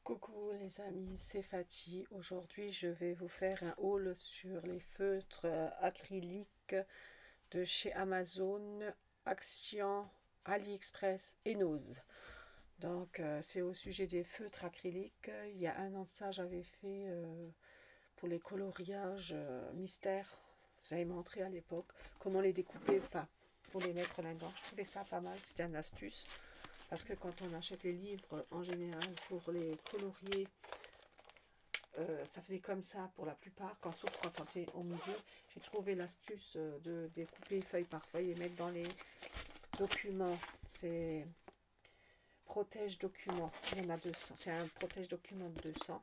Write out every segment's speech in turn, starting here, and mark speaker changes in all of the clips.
Speaker 1: Coucou les amis, c'est Fatih. Aujourd'hui, je vais vous faire un haul sur les feutres acryliques de chez Amazon, Action, AliExpress et Nose. Donc, c'est au sujet des feutres acryliques. Il y a un an de ça, j'avais fait pour les coloriages mystères. Vous avez montré à l'époque comment les découper, enfin, pour les mettre là-dedans. Je trouvais ça pas mal, c'était une astuce. Parce que quand on achète les livres, en général, pour les colorier, ça faisait comme ça pour la plupart, surtout quand on est au milieu. J'ai trouvé l'astuce de découper feuille par feuille et mettre dans les documents. C'est protège document. Il y en a 200. C'est un protège document de 200.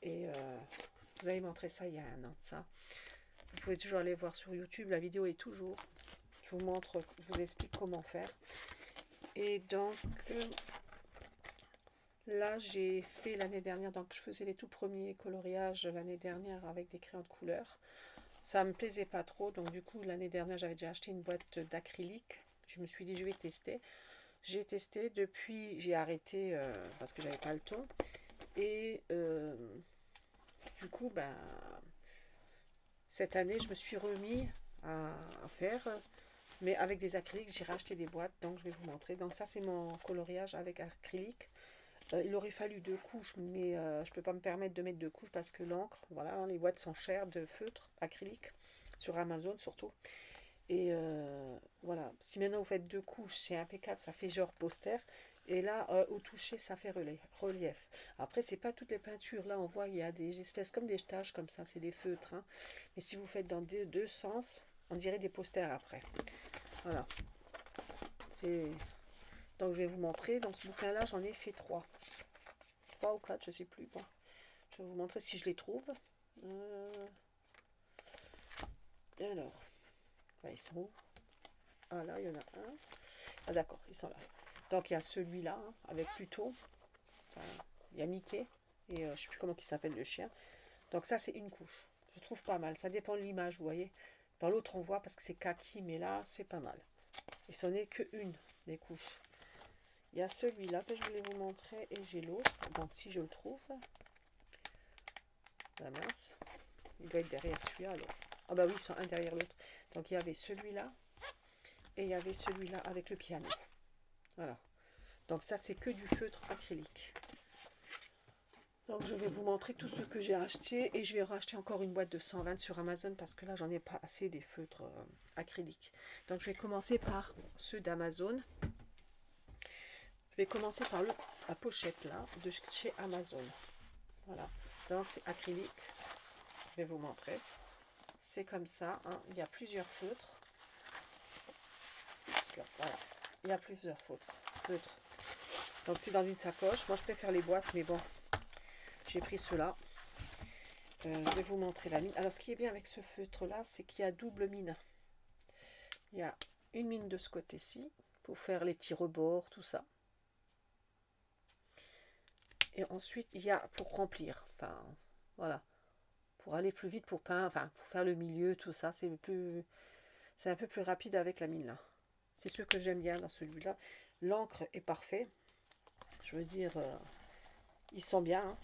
Speaker 1: Et je vous avais montré ça il y a un an de ça. Vous pouvez toujours aller voir sur YouTube. La vidéo est toujours. Je vous montre, je vous explique comment faire. Et donc, là, j'ai fait l'année dernière, donc je faisais les tout premiers coloriages l'année dernière avec des crayons de couleur. Ça me plaisait pas trop, donc du coup, l'année dernière, j'avais déjà acheté une boîte d'acrylique. Je me suis dit, je vais tester. J'ai testé, depuis, j'ai arrêté parce que j'avais pas le temps. Et du coup, ben, cette année, je me suis remis à faire, mais avec des acryliques. J'ai racheté des boîtes, donc je vais vous montrer. Donc ça, c'est mon coloriage avec acrylique. Il aurait fallu 2 couches, mais je ne peux pas me permettre de mettre 2 couches parce que l'encre, voilà, hein, les boîtes sont chères de feutre acrylique, sur Amazon surtout. Et voilà, si maintenant vous faites 2 couches, c'est impeccable, ça fait genre poster. Et là, au toucher, ça fait relief. Après, c'est pas toutes les peintures. Là, on voit, il y a des espèces comme des taches comme ça, c'est des feutres. Hein. Mais si vous faites dans deux sens, on dirait des posters après. Voilà. C'est... Donc, je vais vous montrer. Dans ce bouquin-là, j'en ai fait 3. 3 ou 4, je sais plus. Bon, je vais vous montrer si je les trouve. Alors, là, ils sont où? Ah, là, il y en a un. Ah, d'accord, ils sont là. Donc, il y a celui-là, hein, avec Pluto. Enfin, il y a Mickey. Et je ne sais plus comment il s'appelle le chien. Donc, ça, c'est une couche. Je trouve pas mal. Ça dépend de l'image, vous voyez. Dans l'autre, on voit parce que c'est kaki, mais là, c'est pas mal. Et ce n'est qu'une des couches. Il y a celui-là que je voulais vous montrer et j'ai l'autre. Donc, si je le trouve, la mince, il doit être derrière celui-là alors. Ah bah oui, ils sont un derrière l'autre. Donc, il y avait celui-là et il y avait celui-là avec le piano. Voilà. Donc, ça, c'est que du feutre acrylique. Donc, je vais vous montrer tout ce que j'ai acheté et je vais racheter encore une boîte de 120 sur Amazon parce que là, j'en ai pas assez des feutres acryliques. Donc, je vais commencer par ceux d'Amazon. Je vais commencer par la pochette là, de chez Amazon. Voilà. Donc, c'est acrylique. Je vais vous montrer. C'est comme ça. Hein. Il y a plusieurs feutres. Oups, là, voilà. Il y a plusieurs feutres. Donc, c'est dans une sacoche. Moi, je préfère les boîtes, mais bon, j'ai pris ceux-là. Je vais vous montrer la mine. Alors, ce qui est bien avec ce feutre-là, c'est qu'il y a double mine. Il y a une mine de ce côté-ci, pour faire les petits rebords, tout ça. Et ensuite, il y a pour remplir. Enfin, voilà. Pour aller plus vite, pour peindre, enfin, pour faire le milieu, tout ça, c'est un peu plus rapide avec la mine là. C'est ce que j'aime bien dans celui-là. L'encre est parfait. Je veux dire, ils sont bien. Hein.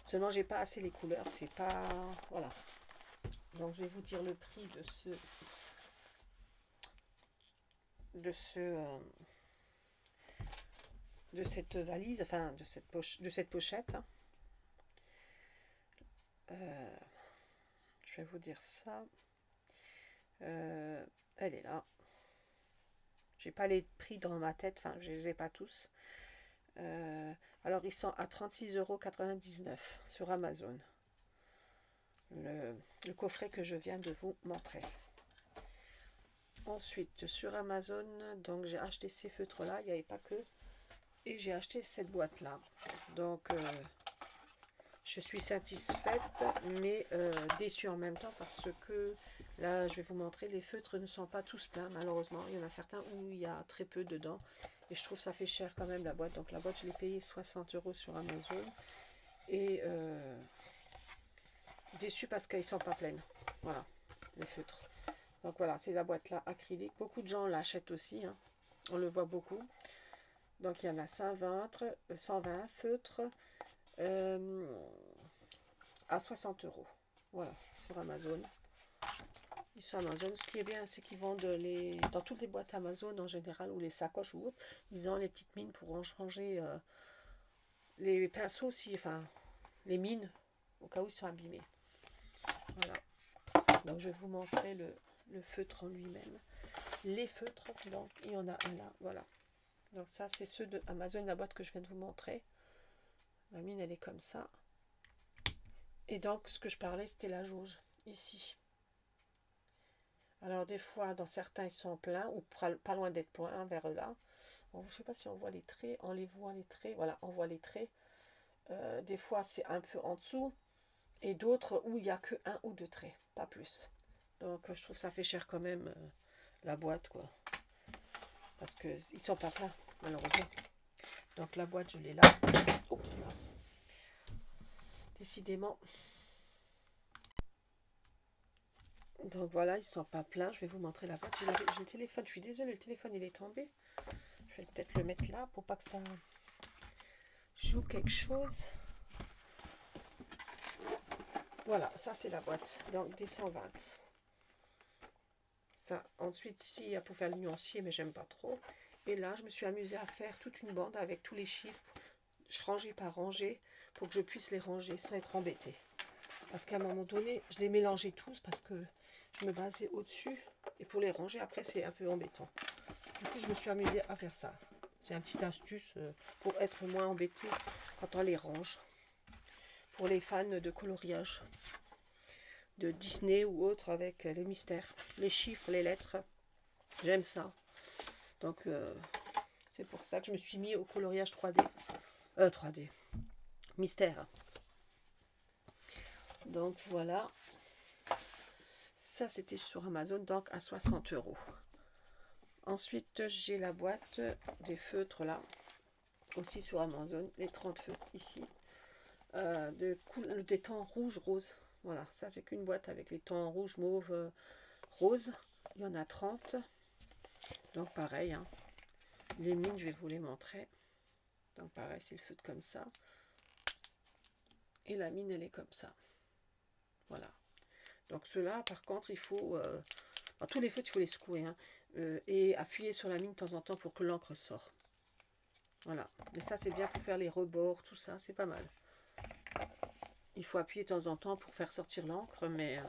Speaker 1: Seulement, j'ai pas assez les couleurs. C'est pas... Voilà. Donc, je vais vous dire le prix de cette valise, enfin, de cette pochette. Hein. Je vais vous dire ça. Elle est là. J'ai pas les prix dans ma tête, enfin je les ai pas tous. Alors ils sont à 36,99 € sur Amazon. Le coffret que je viens de vous montrer. Ensuite sur Amazon, donc j'ai acheté ces feutres là, il n'y avait pas que. Et j'ai acheté cette boîte là. Donc je suis satisfaite, mais déçue en même temps parce que là, je vais vous montrer, les feutres ne sont pas tous pleins, malheureusement. Il y en a certains où il y a très peu dedans. Et je trouve que ça fait cher quand même la boîte. Donc la boîte, je l'ai payée 60 € sur Amazon. Et déçue parce qu'elles ne sont pas pleines. Voilà, les feutres. Donc voilà, c'est la boîte là, acrylique. Beaucoup de gens l'achètent aussi. Hein. On le voit beaucoup. Donc il y en a 120 feutres à 60 euros. Voilà, sur Amazon. Ils sont Amazon. Ce qui est bien, c'est qu'ils vendent dans toutes les boîtes Amazon en général, ou les sacoches ou autres, ils ont les petites mines pour ranger les pinceaux aussi, enfin les mines, au cas où ils sont abîmés. Voilà. Donc je vais vous montrer le feutre en lui-même. Les feutres, donc il y en a un là, voilà. Donc ça, c'est ceux de Amazon, la boîte que je viens de vous montrer. La mine, elle est comme ça. Et donc, ce que je parlais, c'était la jauge, ici. Alors, des fois, dans certains, ils sont pleins, ou pas loin d'être pleins, vers là. Je ne sais pas si on voit les traits. On les voit, les traits. Voilà, on voit les traits. Des fois, c'est un peu en dessous. Et d'autres où il n'y a que un ou deux traits, pas plus. Donc, je trouve que ça fait cher quand même, la boîte, quoi. Parce qu'ils ne sont pas pleins, malheureusement. Donc, la boîte, je l'ai là. Oups, là. Décidément. Donc voilà, ils ne sont pas pleins. Je vais vous montrer la boîte. J'ai le téléphone. Je suis désolée, le téléphone il est tombé. Je vais peut-être le mettre là pour pas que ça joue quelque chose. Voilà, ça c'est la boîte. Donc des 120. Ça, ensuite ici, il y a pour faire le nuancier, mais j'aime pas trop. Et là, je me suis amusée à faire toute une bande avec tous les chiffres, rangé par rangée, pour que je puisse les ranger sans être embêtée. Parce qu'à un moment donné, je les mélangeais tous parce que je me basais au-dessus. Et pour les ranger, après, c'est un peu embêtant. Du coup, je me suis amusée à faire ça. C'est un petit astuce pour être moins embêté quand on les range. Pour les fans de coloriage, de Disney ou autre avec les mystères, les chiffres, les lettres. J'aime ça. Donc, c'est pour ça que je me suis mis au coloriage 3D. 3D. Mystère. Donc, voilà. Ça, c'était sur Amazon, donc à 60 euros. Ensuite, j'ai la boîte des feutres là, aussi sur Amazon, les 30 feutres ici, des tons rouge, rose. Voilà, ça c'est qu'une boîte avec les tons rouge, mauve, rose. Il y en a 30. Donc pareil, hein. Les mines, je vais vous les montrer. Donc pareil, c'est le feutre comme ça. Et la mine, elle est comme ça. Voilà. Donc ceux-là, par contre, il faut... dans tous les feutres, il faut les secouer, hein. Et appuyer sur la mine de temps en temps pour que l'encre sorte. Voilà. Mais ça, c'est bien pour faire les rebords, tout ça, c'est pas mal. Il faut appuyer de temps en temps pour faire sortir l'encre, mais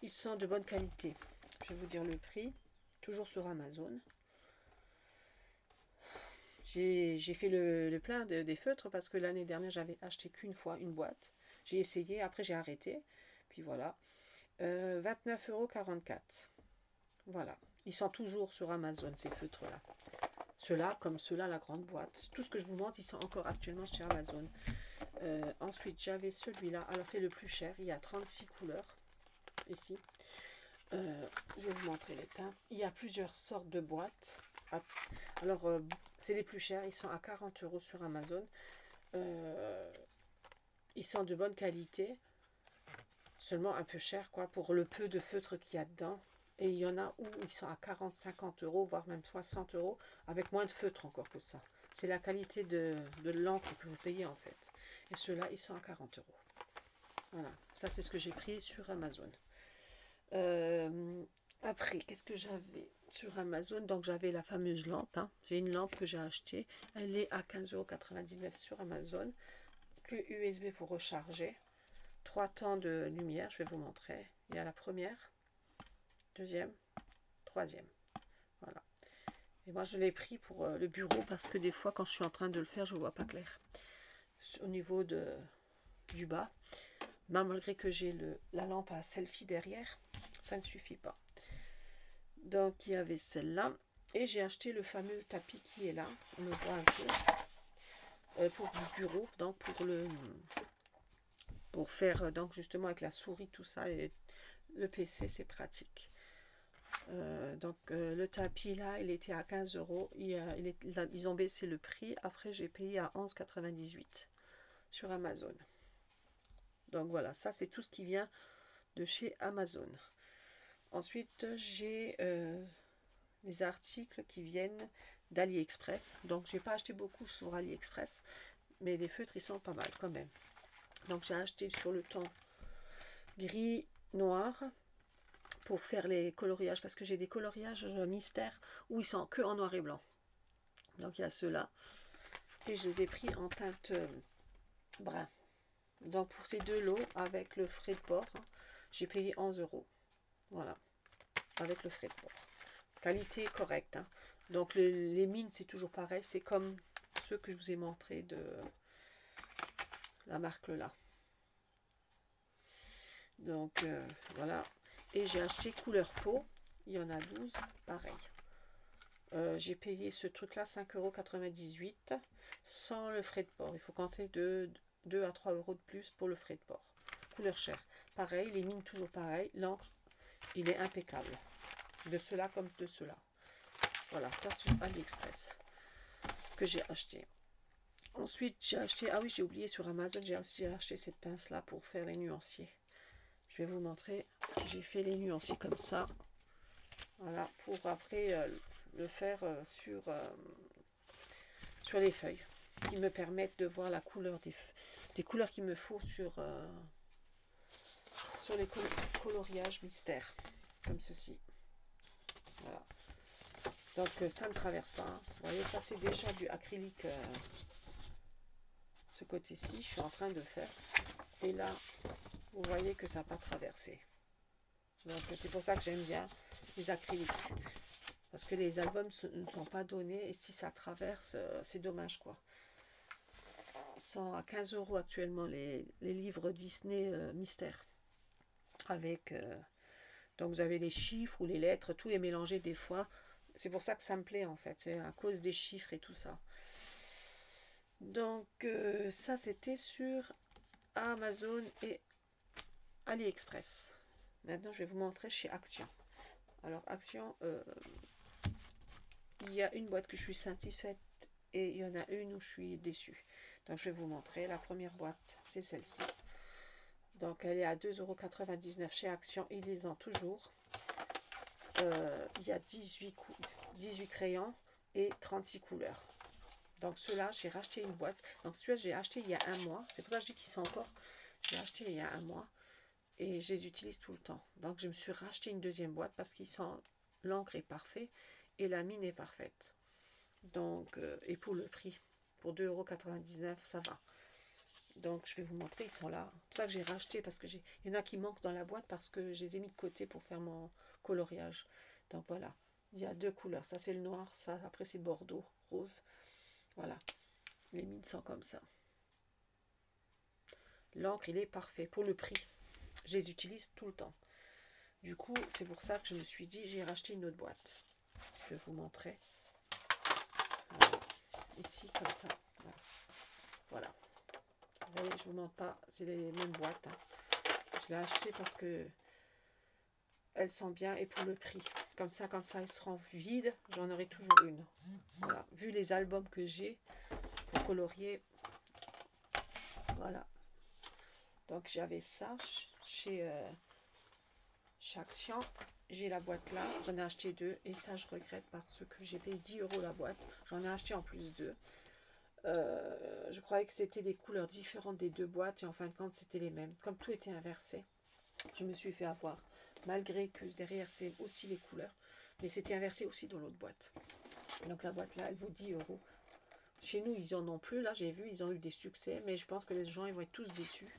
Speaker 1: ils sont de bonne qualité. Je vais vous dire le prix, toujours sur Amazon. J'ai fait le plein des feutres parce que l'année dernière, j'avais acheté qu'une fois une boîte. J'ai essayé, après j'ai arrêté. Puis voilà. 29,44 €. Voilà. Ils sont toujours sur Amazon, ces feutres-là. Ceux-là, comme ceux-là, la grande boîte. Tout ce que je vous montre, ils sont encore actuellement chez Amazon. Ensuite, j'avais celui-là. Alors, c'est le plus cher. Il y a 36 couleurs. Ici. Je vais vous montrer les teintes. Il y a plusieurs sortes de boîtes. Alors, c'est les plus chers. Ils sont à 40 € sur Amazon. Ils sont de bonne qualité. Seulement un peu cher, quoi, pour le peu de feutre qu'il y a dedans. Et il y en a où ils sont à 40, 50 €, voire même 60 €, avec moins de feutre encore que ça. C'est la qualité de l'encre que vous payez, en fait. Et ceux-là, ils sont à 40 €. Voilà, ça c'est ce que j'ai pris sur Amazon. Après, qu'est-ce que j'avais sur Amazon? Donc j'avais la fameuse lampe, hein. J'ai une lampe que j'ai achetée. Elle est à 15,99 € sur Amazon. Clé USB pour recharger. 3 temps de lumière, je vais vous montrer. Il y a la première, deuxième, troisième. Voilà. Et moi, je l'ai pris pour le bureau parce que des fois, quand je suis en train de le faire, je ne vois pas clair. Au niveau du bas. Mais malgré que j'ai la lampe à selfie derrière, ça ne suffit pas. Donc, il y avait celle-là. Et j'ai acheté le fameux tapis qui est là. On le voit un peu. Pour le bureau, donc pour faire donc justement avec la souris, tout ça. Et le PC, c'est pratique. Donc le tapis là, il était à 15 €. Ils ont baissé le prix. Après, j'ai payé à 11,98 € sur Amazon. Donc voilà, ça c'est tout ce qui vient de chez Amazon. Ensuite, j'ai les articles qui viennent d'AliExpress. Donc j'ai pas acheté beaucoup sur AliExpress, mais les feutres ils sont pas mal quand même. Donc j'ai acheté sur le ton gris noir pour faire les coloriages, parce que j'ai des coloriages mystères où ils sont que en noir et blanc. Donc il y a ceux-là, et je les ai pris en teinte brun. Donc pour ces deux lots, avec le frais de port, j'ai payé 11 €. Voilà, avec le frais de port. Qualité correcte. Hein. Donc les mines, c'est toujours pareil. C'est comme ceux que je vous ai montré de la marque là. Donc voilà. Et j'ai acheté couleur peau. Il y en a 12. Pareil. J'ai payé ce truc là 5,98 € sans le frais de port. Il faut compter de 2 à 3 € de plus pour le frais de port. Couleur chair. Pareil, les mines toujours pareil. L'encre, il est impeccable. De cela comme de cela. Voilà, ça sur AliExpress que j'ai acheté. Ensuite, j'ai acheté, ah oui, j'ai oublié sur Amazon, j'ai aussi acheté cette pince là pour faire les nuanciers. Je vais vous montrer. J'ai fait les nuanciers comme ça. Voilà, pour après le faire sur les feuilles, qui me permettent de voir la couleur des couleurs qu'il me faut sur les coloriages mystères, comme ceci. Voilà. Donc ça ne traverse pas. Hein. Vous voyez, ça c'est déjà du acrylique. Ce côté-ci, je suis en train de faire. Et là, vous voyez que ça n'a pas traversé. Donc c'est pour ça que j'aime bien les acryliques. Parce que les albums ne sont pas donnés. Et si ça traverse, c'est dommage quoi. Ils sont à 15 € actuellement les livres Disney mystères. Avec... donc vous avez les chiffres ou les lettres. Tout est mélangé des fois. C'est pour ça que ça me plaît en fait. C'est à cause des chiffres et tout ça. Donc ça c'était sur Amazon et AliExpress. Maintenant je vais vous montrer chez Action. Alors Action, il y a une boîte que je suis satisfaite et il y en a une où je suis déçue. Donc je vais vous montrer. La première boîte c'est celle-ci. Donc elle est à 2,99 € chez Action. Ils les ont toujours. Il y a 18 crayons et 36 couleurs. Donc ceux-là, j'ai racheté une boîte. Donc celui-là, j'ai acheté il y a un mois. C'est pour ça que je dis qu'ils sont encore. J'ai acheté il y a un mois. Et je les utilise tout le temps. Donc je me suis racheté une deuxième boîte parce qu'ils sont... L'encre est parfaite et la mine est parfaite. Donc, et pour le prix, pour 2,99 €, ça va. Donc je vais vous montrer, ils sont là. C'est pour ça que j'ai racheté, parce que il y en a qui manquent dans la boîte parce que je les ai mis de côté pour faire mon coloriage. Donc voilà, il y a deux couleurs. Ça c'est le noir, ça après c'est bordeaux, rose. Voilà, les mines sont comme ça. L'encre, il est parfait pour le prix. Je les utilise tout le temps. Du coup, c'est pour ça que je me suis dit, j'ai racheté une autre boîte. Je vais vous montrer. Voilà. Ici, comme ça. Voilà. Voilà. Vous voyez, je ne vous montre pas, c'est les mêmes boîtes. Hein. Je l'ai acheté parce que elles sont bien et pour le prix. Comme ça, quand ça sera vide, j'en aurai toujours une. Voilà. Vu les albums que j'ai pour colorier. Voilà. Donc j'avais ça chez Action. J'ai la boîte là, j'en ai acheté deux et ça je regrette parce que j'ai payé 10 € la boîte. J'en ai acheté en plus deux. Je croyais que c'était des couleurs différentes des deux boîtes et en fin de compte c'était les mêmes. Comme tout était inversé, je me suis fait avoir. Malgré que derrière c'est aussi les couleurs, mais c'était inversé aussi dans l'autre boîte. Donc la boîte là elle vaut 10 €. Chez nous ils en ont plus, là j'ai vu ils ont eu des succès, mais je pense que les gens ils vont être tous déçus.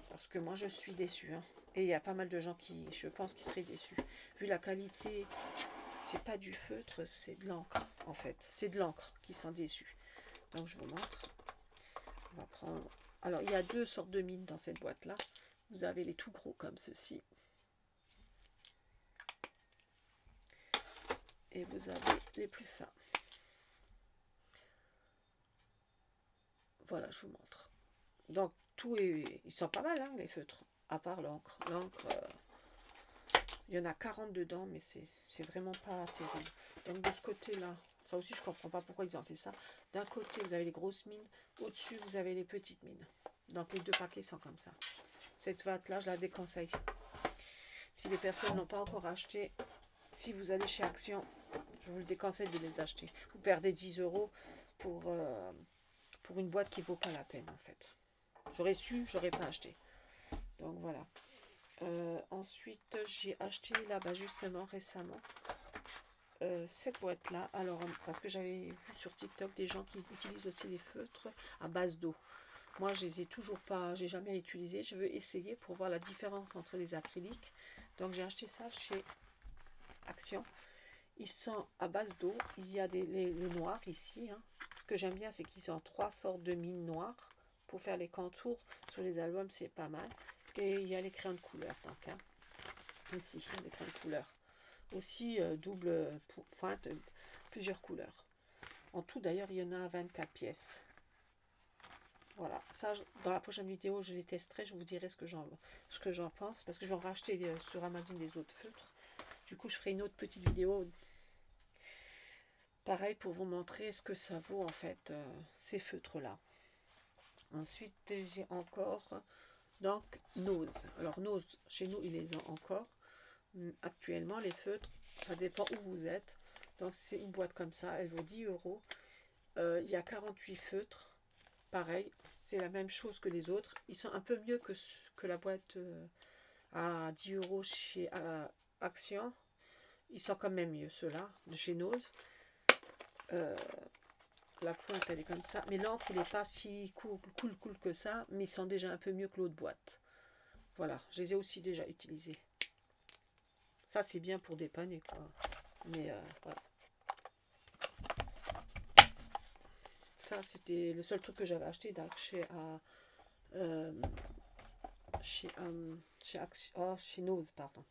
Speaker 1: Parce que moi je suis déçue. Hein. Et il y a pas mal de gens qui, je pense, qui seraient déçus. Vu la qualité, c'est pas du feutre, c'est de l'encre en fait. C'est de l'encre qui sont déçus. Donc je vous montre. On va prendre. Alors il y a deux sortes de mines dans cette boîte là. Vous avez les tout gros comme ceci. Et vous avez les plus fins. Voilà, je vous montre. Donc tout est. Ils sont pas mal hein, les feutres. À part l'encre. L'encre, il y en a 40 dedans, mais c'est vraiment pas terrible. Donc de ce côté-là, ça aussi je comprends pas pourquoi ils ont fait ça. D'un côté, vous avez les grosses mines. Au-dessus, vous avez les petites mines. Donc les deux paquets sont comme ça. Cette boîte-là, je la déconseille. Si les personnes n'ont pas encore acheté, si vous allez chez Action, je je vous le déconseille de les acheter. Vous perdez 10 € pour une boîte qui vaut pas la peine en fait. J'aurais su, j'aurais pas acheté. Donc voilà. Ensuite, j'ai acheté là-bas justement récemment cette boîte-là. Alors, parce que j'avais vu sur TikTok des gens qui utilisent aussi les feutres à base d'eau. Moi, je les ai toujours pas, j'ai jamais utilisé. Je veux essayer pour voir la différence entre les acryliques. Donc, j'ai acheté ça chez Action. Ils sont à base d'eau. Il y a le noir ici. Hein. Ce que j'aime bien, c'est qu'ils ont 3 sortes de mine noires pour faire les contours. Sur les albums, c'est pas mal. Et il y a les crayons de couleur. Donc, hein. Ici, il y a les crayons de couleur. Aussi, double pointe, plusieurs couleurs. En tout, d'ailleurs, il y en a 24 pièces. Voilà, ça, dans la prochaine vidéo, je les testerai, je vous dirai ce que j'en pense, parce que je vais en racheter sur Amazon des autres feutres. Du coup, je ferai une autre petite vidéo, pareil, pour vous montrer ce que ça vaut, en fait, ces feutres-là. Ensuite, j'ai encore, donc, Nose. Alors, Nose, chez nous, ils les ont encore. Actuellement, les feutres, ça dépend où vous êtes. Donc, c'est une boîte comme ça, elle vaut 10 €. Il y a 48 feutres. Pareil, c'est la même chose que les autres. Ils sont un peu mieux que la boîte à 10 € chez Action. Ils sont quand même mieux, ceux-là, de chez Nose. La pointe, elle est comme ça. Mais l'encre, il n'est pas si cool que ça. Mais ils sont déjà un peu mieux que l'autre boîte. Voilà, je les ai aussi déjà utilisés. Ça, c'est bien pour dépanner, quoi. Mais voilà. Ça, c'était le seul truc que j'avais acheté chez Nose, pardon.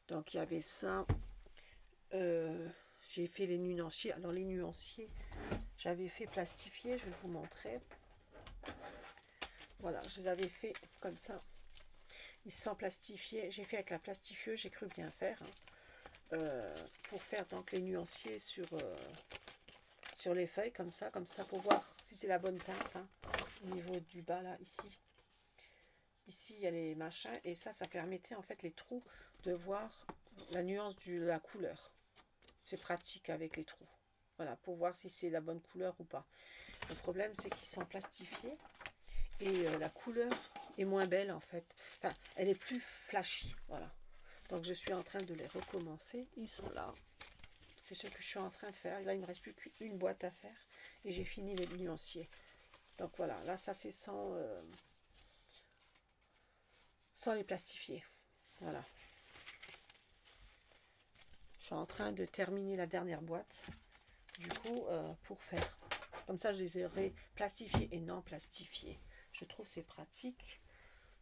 Speaker 1: Donc, il y avait ça. J'ai fait les nuanciers. Alors, les nuanciers, j'avais fait plastifier, je vais vous montrer. Voilà, je les avais fait comme ça. Ils sont plastifiés. J'ai fait avec la plastifieuse, j'ai cru bien faire. Hein, pour faire donc les nuanciers sur les feuilles, comme ça, pour voir si c'est la bonne teinte. Hein, au niveau du bas, là, ici. Ici, il y a les machins. Et ça permettait, en fait, les trous, de voir la nuance de la couleur. C'est pratique avec les trous. Voilà, pour voir si c'est la bonne couleur ou pas. Le problème, c'est qu'ils sont plastifiés. Et la couleur est moins belle, en fait. Enfin, elle est plus flashy. Voilà. Donc, je suis en train de les recommencer. Ils sont là. C'est ce que je suis en train de faire. Là, il ne me reste plus qu'une boîte à faire. Et j'ai fini les nuanciers. Donc, voilà. Là, ça, c'est sans les plastifier. Voilà. Je suis en train de terminer la dernière boîte. Du coup, pour faire. Comme ça, je les aurai plastifiés et non plastifiés. Je trouve c'est pratique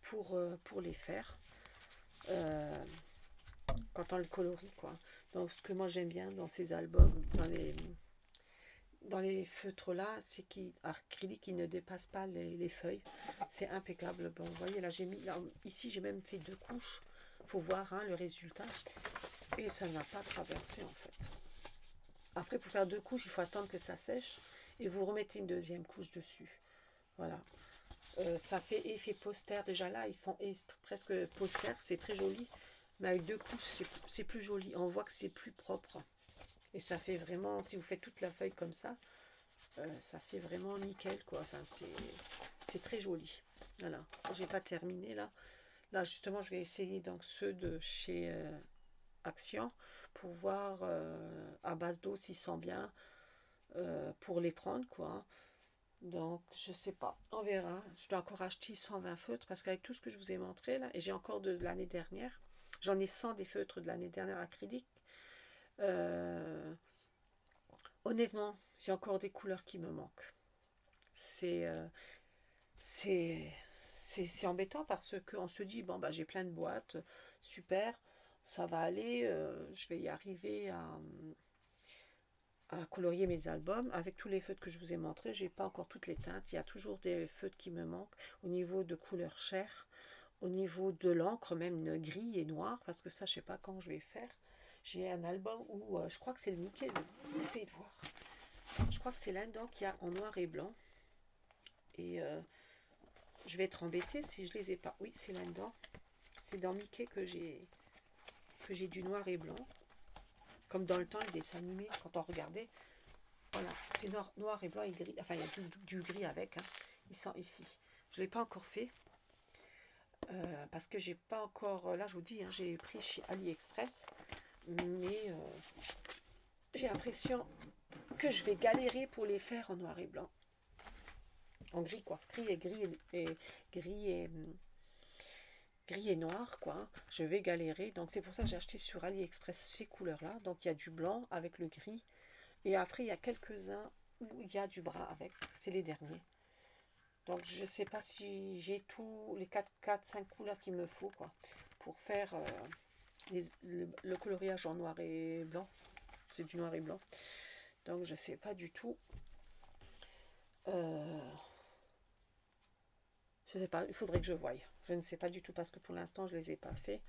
Speaker 1: pour les faire. Quand on le colorie, quoi. Donc, ce que moi j'aime bien dans ces albums, dans les feutres là, c'est qu'acrylique, il ne dépasse pas les feuilles. C'est impeccable. Bon, vous voyez, là, ici, j'ai même fait 2 couches pour voir hein, le résultat. Et ça n'a pas traversé, en fait. Après, pour faire 2 couches, il faut attendre que ça sèche. Et vous remettez une deuxième couche dessus. Voilà. Ça fait effet poster. Déjà là, ils font presque poster. C'est très joli. Mais avec 2 couches, c'est plus joli. On voit que c'est plus propre. Et ça fait vraiment, si vous faites toute la feuille comme ça, ça fait vraiment nickel, quoi. Enfin, c'est très joli. Voilà. J'ai pas terminé là. Là, justement, je vais essayer donc ceux de chez Action pour voir à base d'eau s'ils sont bien pour les prendre, quoi. Donc, je sais pas. On verra. Je dois encore acheter 120 feutres parce qu'avec tout ce que je vous ai montré là, et j'ai encore de l'année dernière, j'en ai 100 des feutres de l'année dernière acrylique. Honnêtement, j'ai encore des couleurs qui me manquent. C'est embêtant parce qu'on se dit, bon, bah, j'ai plein de boîtes, super, ça va aller, je vais y arriver à colorier mes albums. Avec tous les feutres que je vous ai montrés, j'ai pas encore toutes les teintes. Il y a toujours des feutres qui me manquent au niveau de couleur chair, au niveau de l'encre, même gris et noir, parce que ça, je sais pas quand je vais faire. J'ai un album où je crois que c'est le Mickey, je vais essayer de voir. Je crois que c'est là-dedans qu'il y a en noir et blanc. Et je vais être embêtée si je les ai pas. Oui, c'est là-dedans. C'est dans Mickey que j'ai du noir et blanc. Comme dans le temps, les dessins animés, quand on regardait, voilà, c'est noir et blanc et gris. Enfin, il y a du gris avec, hein. Ils sont ici. Je ne l'ai pas encore fait. Parce que j'ai pas encore... Là, je vous dis, hein, j'ai pris chez AliExpress. Mais j'ai l'impression que je vais galérer pour les faire en noir et blanc. En gris, quoi. Gris et noir, quoi. Je vais galérer. Donc, c'est pour ça que j'ai acheté sur AliExpress ces couleurs-là. Donc, il y a du blanc avec le gris. Et après, il y a quelques-uns où il y a du brun avec. C'est les derniers. Donc, je ne sais pas si j'ai tous les 5 couleurs qu'il me faut, quoi, pour faire le coloriage en noir et blanc. C'est du noir et blanc. Donc, je ne sais pas du tout. Je ne sais pas, il faudrait que je voie. Je ne sais pas du tout parce que pour l'instant, je ne les ai pas fait.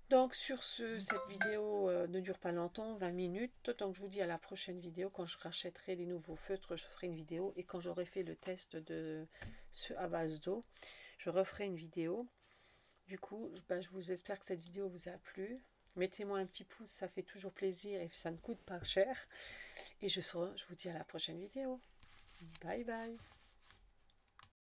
Speaker 1: Donc, sur ce, cette vidéo ne dure pas longtemps, 20 minutes. Donc, je vous dis à la prochaine vidéo. Quand je rachèterai les nouveaux feutres, je ferai une vidéo. Et quand j'aurai fait le test de ce à base d'eau, je referai une vidéo. Du coup, je vous espère que cette vidéo vous a plu. Mettez-moi un petit pouce, ça fait toujours plaisir et ça ne coûte pas cher. Et je vous dis à la prochaine vidéo. Bye bye.